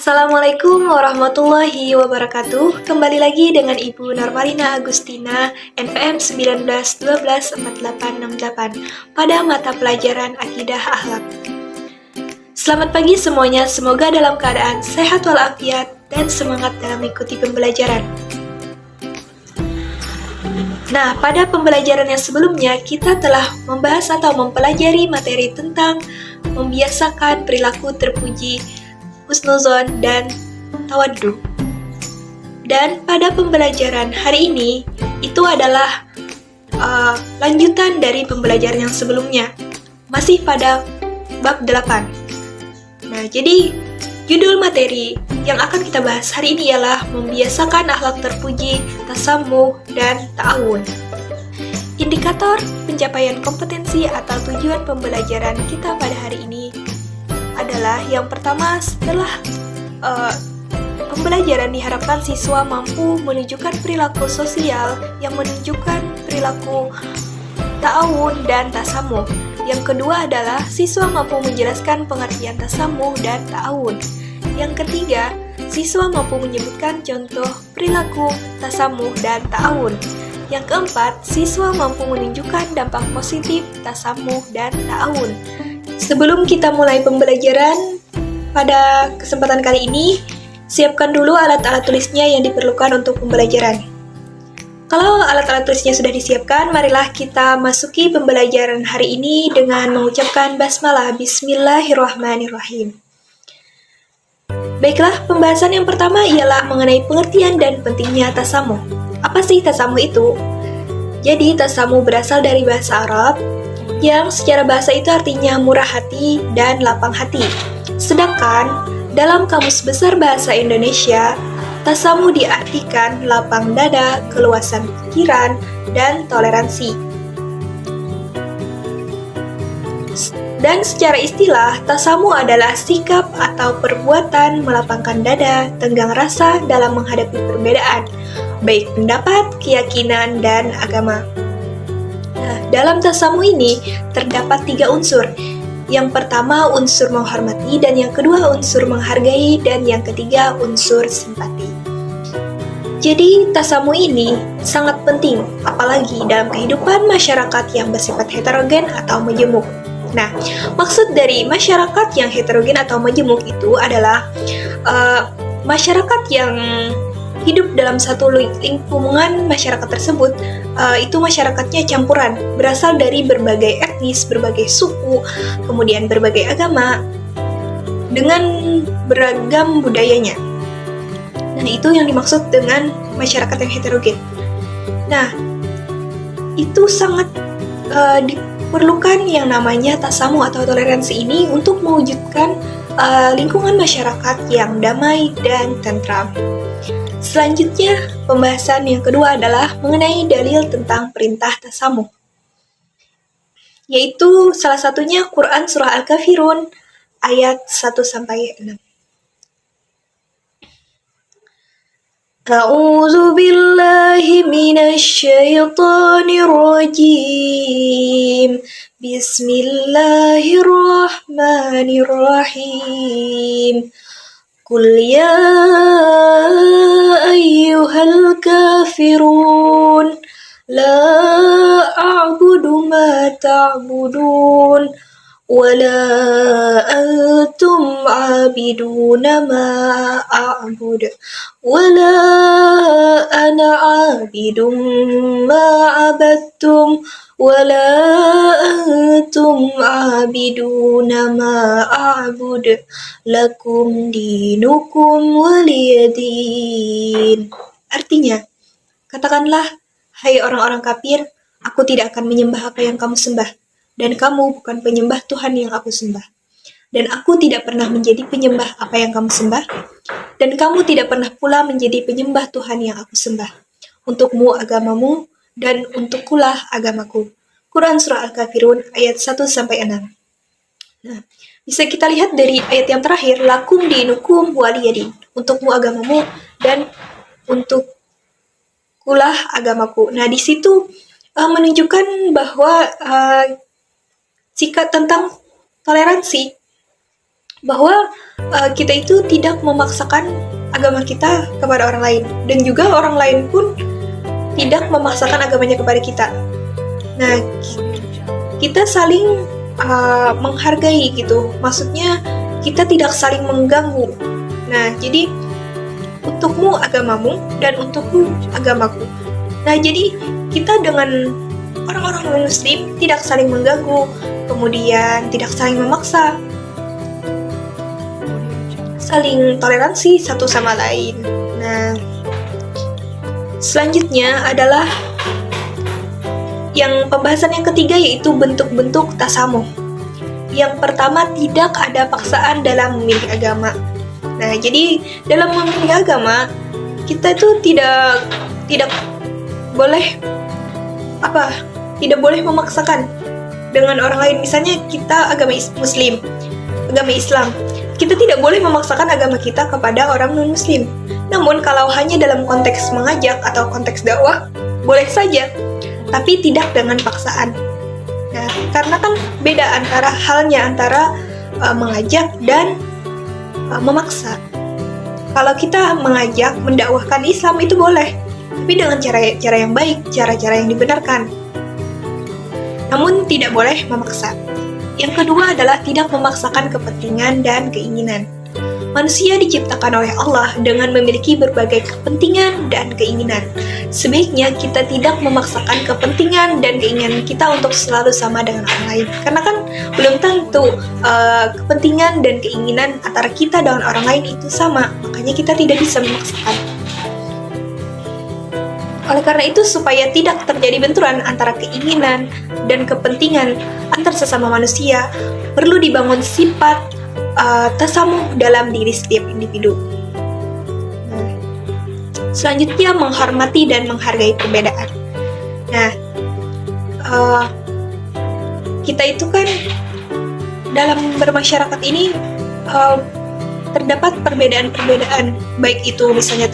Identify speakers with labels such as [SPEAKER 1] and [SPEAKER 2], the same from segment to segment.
[SPEAKER 1] Assalamualaikum warahmatullahi wabarakatuh. Kembali lagi dengan Ibu Normalina Agustina, NPM 19124868 pada mata pelajaran Akidah Akhlak. Selamat pagi semuanya, semoga dalam keadaan sehat walafiat dan semangat dalam mengikuti pembelajaran. Nah, pada pembelajaran yang sebelumnya kita telah membahas atau mempelajari materi tentang membiasakan perilaku terpuji, husnuzon, dan tawaddu. Dan pada pembelajaran hari ini, itu adalah lanjutan dari pembelajaran yang sebelumnya, masih pada bab 8. Nah, jadi judul materi yang akan kita bahas hari ini ialah membiasakan akhlak terpuji, tasamuh, dan ta'awun. Indikator pencapaian kompetensi atau tujuan pembelajaran kita pada hari ini adalah yang pertama, setelah pembelajaran diharapkan siswa mampu menunjukkan perilaku sosial yang menunjukkan perilaku ta'awun dan tasamuh. Yang kedua adalah siswa mampu menjelaskan pengertian tasamuh dan ta'awun. Yang ketiga, siswa mampu menyebutkan contoh perilaku tasamuh dan ta'awun. Yang keempat, siswa mampu menunjukkan dampak positif tasamuh dan ta'awun. Sebelum kita mulai pembelajaran pada kesempatan kali ini, siapkan dulu alat-alat tulisnya yang diperlukan untuk pembelajaran. Kalau alat-alat tulisnya sudah disiapkan, marilah kita masuki pembelajaran hari ini dengan mengucapkan basmalah. Bismillahirrahmanirrahim. Baiklah, pembahasan yang pertama ialah mengenai pengertian dan pentingnya tasamuh. Apa sih tasamuh itu? Jadi, tasamuh berasal dari bahasa Arab, yang secara bahasa itu artinya murah hati dan lapang hati. Sedangkan dalam Kamus Besar Bahasa Indonesia, tasamuh diartikan lapang dada, keluasan pikiran, dan toleransi. Dan secara istilah, tasamuh adalah sikap atau perbuatan melapangkan dada, tenggang rasa dalam menghadapi perbedaan, baik pendapat, keyakinan, dan agama. Nah, dalam tasamuh ini terdapat 3 unsur. Yang pertama unsur menghormati, dan yang kedua unsur menghargai, dan yang ketiga unsur simpati. Jadi tasamuh ini sangat penting, apalagi dalam kehidupan masyarakat yang bersifat heterogen atau majemuk. Nah, maksud dari masyarakat yang heterogen atau majemuk itu adalah masyarakat yang hidup dalam satu lingkungan masyarakat tersebut, itu masyarakatnya campuran, berasal dari berbagai etnis, berbagai suku, kemudian berbagai agama, dengan beragam budayanya. Nah, itu yang dimaksud dengan masyarakat yang heterogen. Nah, itu sangat diperlukan yang namanya tasamuh atau toleransi ini untuk mewujudkan lingkungan masyarakat yang damai dan tentram. Selanjutnya, pembahasan yang kedua adalah mengenai dalil tentang perintah tasamuh, yaitu salah satunya Quran Surah Al-Kafirun ayat 1-6. A'udzu billahi minasy syaithanir rajim. Bismillahirrahmanirrahim. Qul ya ayyuhal kafirun la a'budu ma ta'budun wa la antum 'abiduna ma a'budu wa la ana 'abidum ma 'abadtum wala antum 'abiduna ma a'budu lakum dinukum waliyadin. Artinya, katakanlah, hai orang-orang kafir, aku tidak akan menyembah apa yang kamu sembah, dan kamu bukan penyembah Tuhan yang aku sembah. Dan aku tidak pernah menjadi penyembah apa yang kamu sembah, dan kamu tidak pernah pula menjadi penyembah Tuhan yang aku sembah. Untukmu agamamu, dan untukkulah agamaku. Quran Surah Al-Kafirun ayat 1-6. Nah, bisa kita lihat dari ayat yang terakhir, lakum dinukum waliyadin. Untukmu agamamu, dan untukkulah agamaku. Nah, di situ menunjukkan bahwa sikap tentang toleransi, bahwa kita itu tidak memaksakan agama kita kepada orang lain, dan juga orang lain pun tidak memaksakan agamanya kepada kita. Nah, kita saling menghargai gitu, maksudnya kita tidak saling mengganggu. Nah, jadi untukmu agamamu dan untukku agamaku. Nah, jadi kita dengan orang-orang muslim tidak saling mengganggu, kemudian tidak saling memaksa, saling toleransi satu sama lain. Nah, selanjutnya adalah pembahasan yang ketiga, yaitu bentuk-bentuk tasamuh. Yang pertama, tidak ada paksaan dalam memilih agama. Nah, jadi dalam memilih agama kita itu tidak boleh tidak boleh memaksakan dengan orang lain. Misalnya kita agama Muslim, agama Islam, kita tidak boleh memaksakan agama kita kepada orang non-Muslim. Namun kalau hanya dalam konteks mengajak atau konteks dakwah, boleh saja, tapi tidak dengan paksaan. Nah, karena kan beda antara mengajak dan memaksa. Kalau kita mengajak, mendakwahkan Islam itu boleh, tapi dengan cara yang baik, cara-cara yang dibenarkan. Namun tidak boleh memaksa. Yang kedua adalah tidak memaksakan kepentingan dan keinginan. Manusia diciptakan oleh Allah dengan memiliki berbagai kepentingan dan keinginan. Sebaiknya kita tidak memaksakan kepentingan dan keinginan kita untuk selalu sama dengan orang lain. Karena kan belum tentu kepentingan dan keinginan antara kita dengan orang lain itu sama. Makanya kita tidak bisa memaksakan. Oleh karena itu, supaya tidak terjadi benturan antara keinginan dan kepentingan antar sesama manusia, perlu dibangun sifat tasamuh dalam diri setiap individu. Selanjutnya, menghormati dan menghargai perbedaan. Nah, kita itu kan dalam bermasyarakat ini terdapat perbedaan-perbedaan, baik itu misalnya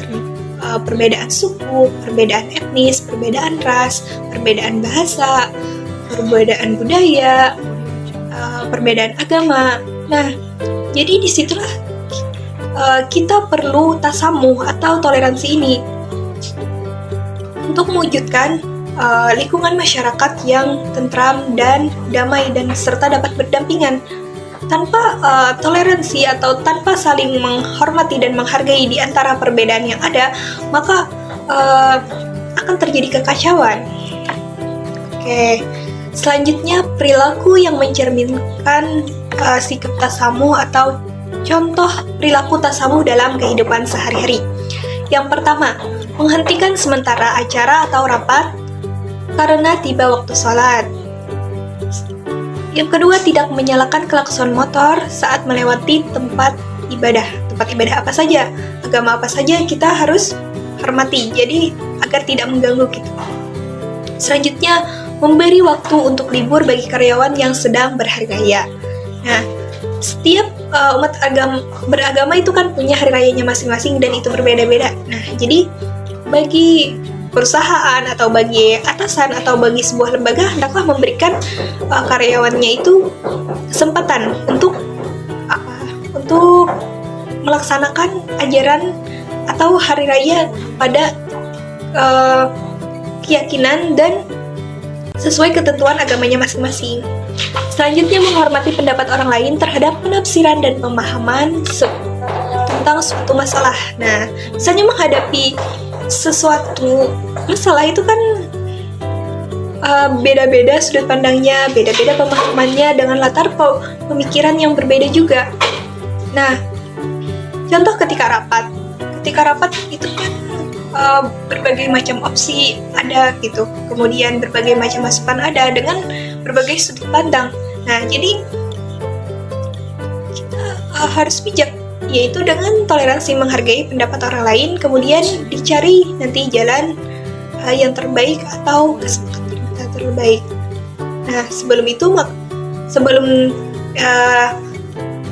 [SPEAKER 1] perbedaan suku, perbedaan etnis, perbedaan ras, perbedaan bahasa, perbedaan budaya, perbedaan agama. Nah, jadi disitulah kita perlu tasamuh atau toleransi ini untuk mewujudkan lingkungan masyarakat yang tentram dan damai dan serta dapat berdampingan. Tanpa toleransi atau tanpa saling menghormati dan menghargai di antara perbedaan yang ada, maka akan terjadi kekacauan. Oke, selanjutnya perilaku yang mencerminkan sikap tasamuh atau contoh perilaku tasamuh dalam kehidupan sehari-hari. Yang pertama, menghentikan sementara acara atau rapat karena tiba waktu sholat. Yang kedua, tidak menyalakan klakson motor saat melewati tempat ibadah. Tempat ibadah apa saja, agama apa saja, kita harus hormati, jadi agar tidak mengganggu kita. Selanjutnya, memberi waktu untuk libur bagi karyawan yang sedang berharga. Nah, setiap umat beragama itu kan punya hari rayanya masing-masing dan itu berbeda-beda. Nah, jadi bagi perusahaan atau bagi atasan atau bagi sebuah lembaga hendaklah memberikan karyawannya itu kesempatan untuk melaksanakan ajaran atau hari raya pada keyakinan dan sesuai ketentuan agamanya masing-masing. Selanjutnya, menghormati pendapat orang lain terhadap penafsiran dan pemahaman tentang suatu masalah. Nah, misalnya menghadapi sesuatu masalah itu kan beda-beda sudut pandangnya, beda-beda pemahamannya dengan latar pemikiran yang berbeda juga. Nah, contoh ketika rapat itu kan berbagai macam opsi ada gitu, kemudian berbagai macam masukan ada dengan berbagai sudut pandang. Nah, jadi kita harus bijak, yaitu dengan toleransi menghargai pendapat orang lain, kemudian dicari nanti jalan yang terbaik atau kesepakatan yang terbaik. Nah, sebelum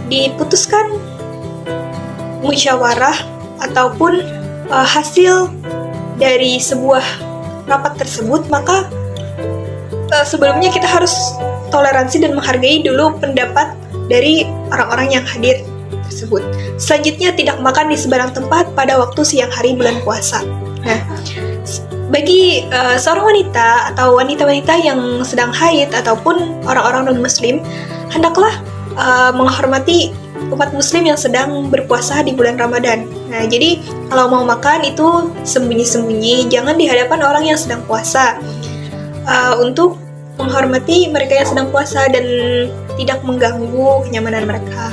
[SPEAKER 1] diputuskan musyawarah ataupun hasil dari sebuah rapat tersebut, maka sebelumnya kita harus toleransi dan menghargai dulu pendapat dari orang-orang yang hadir. tersebut. Selanjutnya, tidak makan di sembarang tempat pada waktu siang hari bulan puasa. Nah, bagi seorang wanita atau wanita-wanita yang sedang haid ataupun orang-orang non-muslim, hendaklah menghormati umat muslim yang sedang berpuasa di bulan Ramadan. Nah, jadi kalau mau makan itu sembunyi-sembunyi, jangan di hadapan orang yang sedang puasa. Untuk menghormati mereka yang sedang puasa dan tidak mengganggu kenyamanan mereka.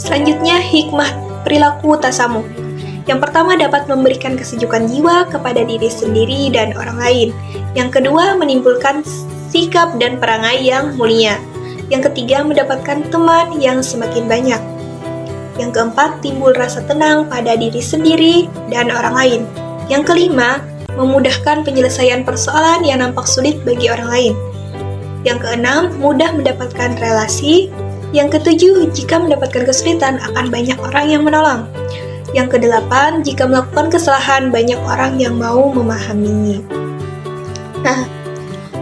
[SPEAKER 1] Selanjutnya, hikmah perilaku tasamuh. Yang pertama, dapat memberikan kesejukan jiwa kepada diri sendiri dan orang lain. Yang kedua, menimbulkan sikap dan perangai yang mulia. Yang ketiga, mendapatkan teman yang semakin banyak. Yang keempat, timbul rasa tenang pada diri sendiri dan orang lain. Yang kelima, memudahkan penyelesaian persoalan yang nampak sulit bagi orang lain. Yang keenam, mudah mendapatkan relasi. Yang ketujuh, jika mendapatkan kesulitan akan banyak orang yang menolong. Yang kedelapan, jika melakukan kesalahan banyak orang yang mau memahami. Nah,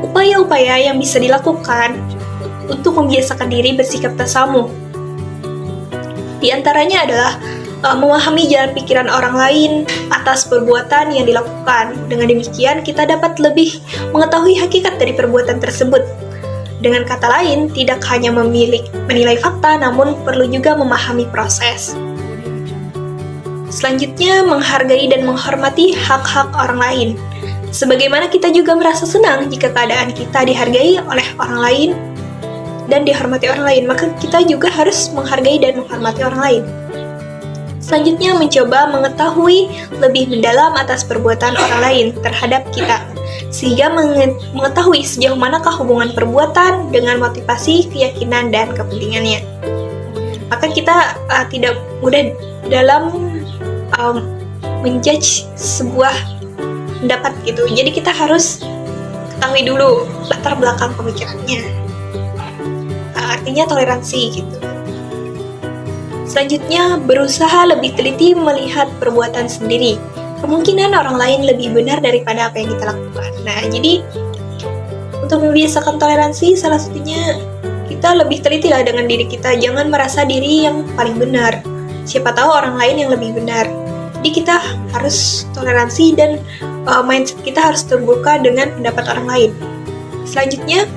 [SPEAKER 1] upaya-upaya yang bisa dilakukan untuk membiasakan diri bersikap tasamuh. Di antaranya adalah memahami jalan pikiran orang lain atas perbuatan yang dilakukan. Dengan demikian, kita dapat lebih mengetahui hakikat dari perbuatan tersebut. Dengan kata lain, tidak hanya menilai fakta, namun perlu juga memahami proses. Selanjutnya, menghargai dan menghormati hak-hak orang lain. Sebagaimana kita juga merasa senang jika keadaan kita dihargai oleh orang lain dan dihormati orang lain, maka kita juga harus menghargai dan menghormati orang lain. Selanjutnya, mencoba mengetahui lebih mendalam atas perbuatan orang lain terhadap kita, sehingga mengetahui sejauh manakah hubungan perbuatan dengan motivasi, keyakinan, dan kepentingannya. Maka kita tidak mudah dalam menjudge sebuah pendapat gitu. Jadi kita harus ketahui dulu latar belakang pemikirannya. Artinya toleransi gitu. Selanjutnya, berusaha lebih teliti melihat perbuatan sendiri. Kemungkinan orang lain lebih benar daripada apa yang kita lakukan. Nah, jadi untuk membiasakan toleransi, salah satunya kita lebih teliti lah dengan diri kita. Jangan merasa diri yang paling benar. Siapa tahu orang lain yang lebih benar. Jadi kita harus toleransi dan mindset kita harus terbuka dengan pendapat orang lain. Selanjutnya,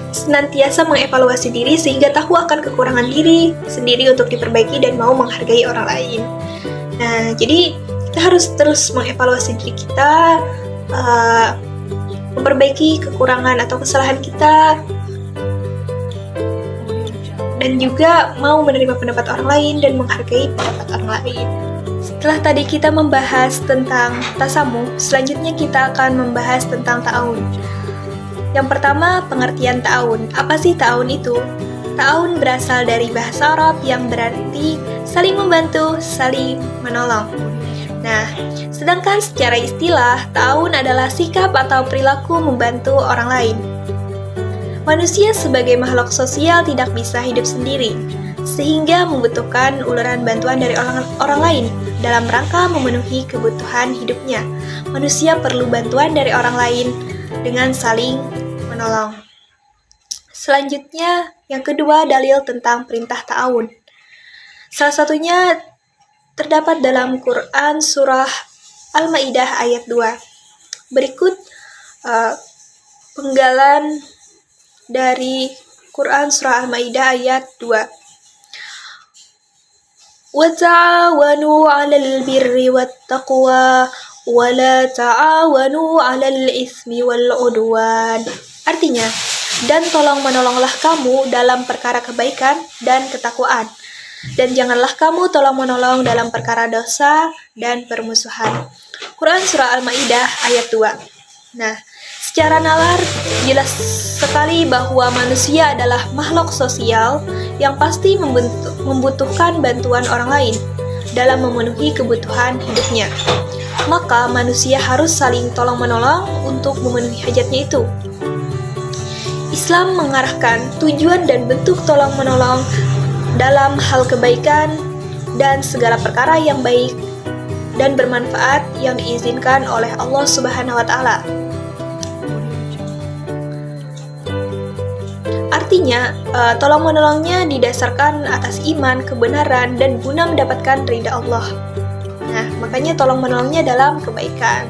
[SPEAKER 1] senantiasa mengevaluasi diri sehingga tahu akan kekurangan diri sendiri untuk diperbaiki dan mau menghargai orang lain. Nah, jadi kita harus terus mengevaluasi diri kita, memperbaiki kekurangan atau kesalahan kita, dan juga mau menerima pendapat orang lain dan menghargai pendapat orang lain. Setelah tadi kita membahas tentang tasamuh, selanjutnya kita akan membahas tentang ta'awun. Yang pertama, pengertian ta'awun. Apa sih ta'awun itu? Ta'awun berasal dari bahasa Arab yang berarti saling membantu, saling menolong. Nah, sedangkan secara istilah, ta'awun adalah sikap atau perilaku membantu orang lain. Manusia sebagai makhluk sosial tidak bisa hidup sendiri, sehingga membutuhkan uluran bantuan dari orang lain dalam rangka memenuhi kebutuhan hidupnya. Manusia perlu bantuan dari orang lain dengan saling menolong. Selanjutnya, yang kedua, dalil tentang perintah ta'awun. Salah satunya terdapat dalam Quran surah Al-Maidah ayat 2. Berikut penggalan dari Quran surah Al-Maidah ayat 2. وَتَعَاوَنُوا عَلَى الْبِرِّ وَالتَّقْوَى وَلَا تَعَاوَنُوا عَلَى الْإِثْمِ وَالْعُدْوَانِ. Artinya, dan tolong-menolonglah kamu dalam perkara kebaikan dan ketakwaan, dan janganlah kamu tolong-menolong dalam perkara dosa dan permusuhan. Quran surah Al-Maidah ayat 2. Nah, secara nalar jelas sekali bahwa manusia adalah makhluk sosial yang pasti membutuhkan bantuan orang lain dalam memenuhi kebutuhan hidupnya. Maka manusia harus saling tolong-menolong untuk memenuhi hajatnya itu. Islam mengarahkan tujuan dan bentuk tolong-menolong dalam hal kebaikan dan segala perkara yang baik dan bermanfaat yang diizinkan oleh Allah Subhanahu wa Ta'ala. artinya tolong-menolongnya didasarkan atas iman, kebenaran, dan guna mendapatkan ridha Allah. Nah, makanya tolong-menolongnya dalam kebaikan.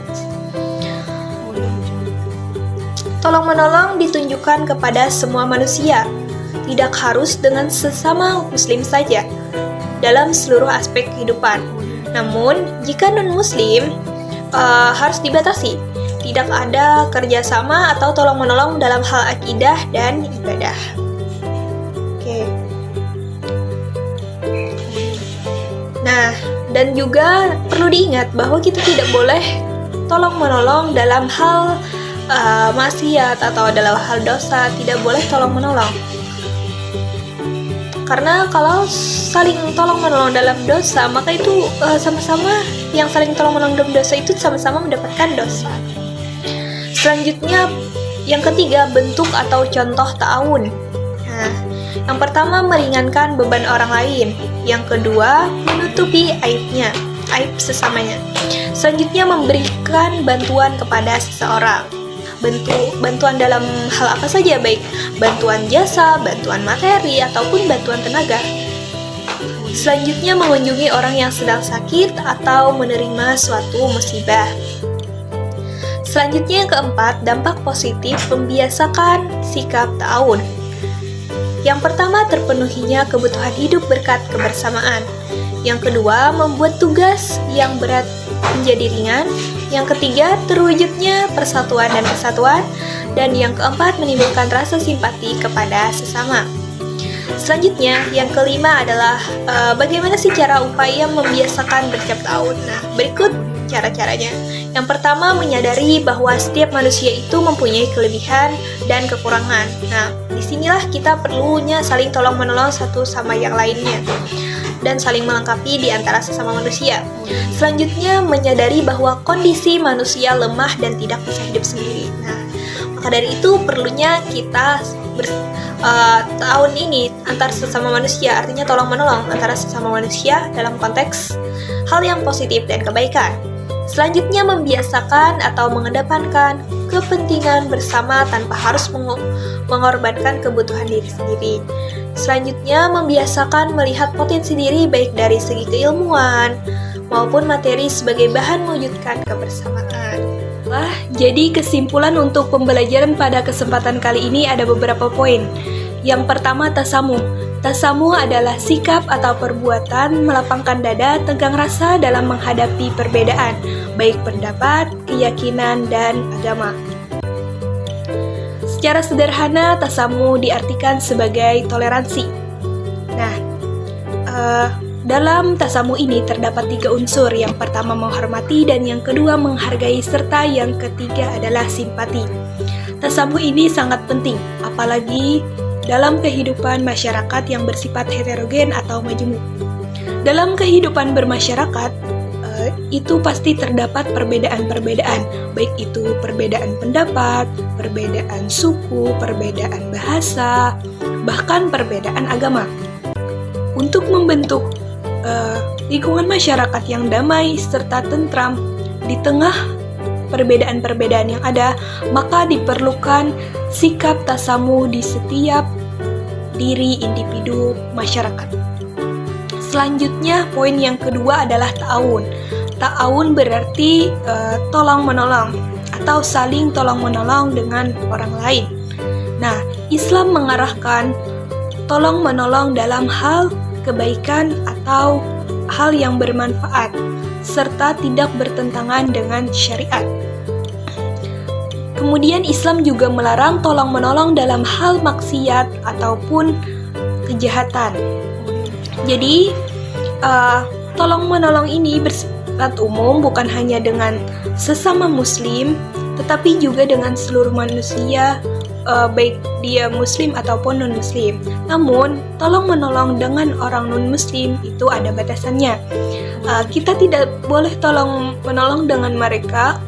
[SPEAKER 1] Tolong-menolong ditunjukkan kepada semua manusia, tidak harus dengan sesama muslim saja, dalam seluruh aspek kehidupan. Namun, jika non-muslim, harus dibatasi. Tidak ada kerjasama atau tolong-menolong dalam hal akidah dan ibadah. Oke. Nah, dan juga perlu diingat bahwa kita tidak boleh tolong-menolong dalam hal maksiat atau dalam hal dosa, tidak boleh tolong-menolong. Karena kalau saling tolong-menolong dalam dosa, maka itu sama-sama yang saling tolong-menolong dalam dosa itu sama-sama mendapatkan dosa. Selanjutnya, yang ketiga, bentuk atau contoh ta'awun. Nah, yang pertama meringankan beban orang lain. Yang kedua, menutupi aib sesamanya. Selanjutnya, memberikan bantuan kepada seseorang. Bantuan dalam hal apa saja, baik bantuan jasa, bantuan materi, ataupun bantuan tenaga. Selanjutnya, mengunjungi orang yang sedang sakit atau menerima suatu musibah. Selanjutnya, yang keempat, dampak positif membiasakan sikap ta'awun. Yang pertama, terpenuhinya kebutuhan hidup berkat kebersamaan. Yang kedua, membuat tugas yang berat menjadi ringan. Yang ketiga, terwujudnya persatuan dan kesatuan. Dan yang keempat, menimbulkan rasa simpati kepada sesama. Selanjutnya, yang kelima adalah bagaimana sih cara upaya membiasakan berucap ta'awun. Nah, berikut cara-caranya. Yang pertama, menyadari bahwa setiap manusia itu mempunyai kelebihan dan kekurangan. Nah, disinilah kita perlunya saling tolong-menolong satu sama yang lainnya dan saling melengkapi di antara sesama manusia. Selanjutnya, menyadari bahwa kondisi manusia lemah dan tidak bisa hidup sendiri. Nah, maka dari itu perlunya kita tahun ini antar sesama manusia, artinya tolong-menolong antara sesama manusia dalam konteks hal yang positif dan kebaikan. Selanjutnya, membiasakan atau mengedepankan kepentingan bersama tanpa harus mengorbankan kebutuhan diri sendiri. Selanjutnya, membiasakan melihat potensi diri baik dari segi keilmuan maupun materi sebagai bahan mewujudkan kebersamaan. Jadi kesimpulan untuk pembelajaran pada kesempatan kali ini ada beberapa poin. Yang pertama, tasamuh. Tasamuh adalah sikap atau perbuatan melapangkan dada, tegang rasa dalam menghadapi perbedaan, baik pendapat, keyakinan, dan agama. Secara sederhana, tasamuh diartikan sebagai toleransi. Nah, dalam tasamuh ini terdapat 3 unsur. Yang pertama, menghormati, dan yang kedua, menghargai, serta yang ketiga adalah simpati. Tasamuh ini sangat penting, apalagi dalam kehidupan masyarakat yang bersifat heterogen atau majemuk. Dalam kehidupan bermasyarakat, itu pasti terdapat perbedaan-perbedaan, baik itu perbedaan pendapat, perbedaan suku, perbedaan bahasa, bahkan perbedaan agama. Untuk membentuk lingkungan masyarakat yang damai serta tentram di tengah perbedaan-perbedaan yang ada, maka diperlukan sikap tasamuh di setiap diri individu masyarakat. Selanjutnya, poin yang kedua adalah ta'awun. Ta'awun berarti tolong-menolong atau saling tolong-menolong dengan orang lain. Nah, Islam mengarahkan tolong-menolong dalam hal kebaikan atau hal yang bermanfaat, serta tidak bertentangan dengan syariat. Kemudian Islam juga melarang tolong-menolong dalam hal maksiat ataupun kejahatan. Jadi, tolong-menolong ini bersifat umum, bukan hanya dengan sesama muslim, tetapi juga dengan seluruh manusia, baik dia muslim ataupun non-muslim. Namun, tolong-menolong dengan orang non-muslim itu ada batasannya. Kita tidak boleh tolong-menolong dengan mereka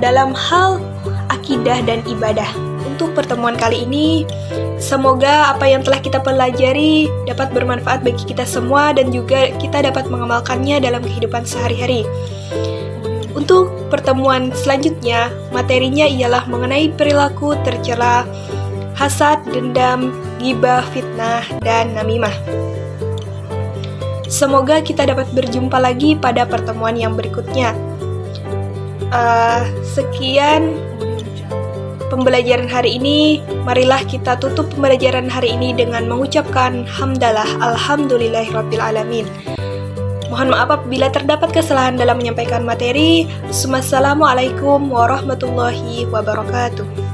[SPEAKER 1] dalam hal akidah dan ibadah. Untuk pertemuan kali ini, semoga apa yang telah kita pelajari dapat bermanfaat bagi kita semua dan juga kita dapat mengamalkannya dalam kehidupan sehari-hari. Untuk pertemuan selanjutnya, materinya ialah mengenai perilaku tercela hasad, dendam, ghibah, fitnah, dan namimah. Semoga kita dapat berjumpa lagi pada pertemuan yang berikutnya. Sekian pembelajaran hari ini. Marilah kita tutup pembelajaran hari ini dengan mengucapkan hamdalah alhamdulillahirabbil alamin. Mohon maaf apabila terdapat kesalahan dalam menyampaikan materi. Wassalamualaikum warahmatullahi wabarakatuh.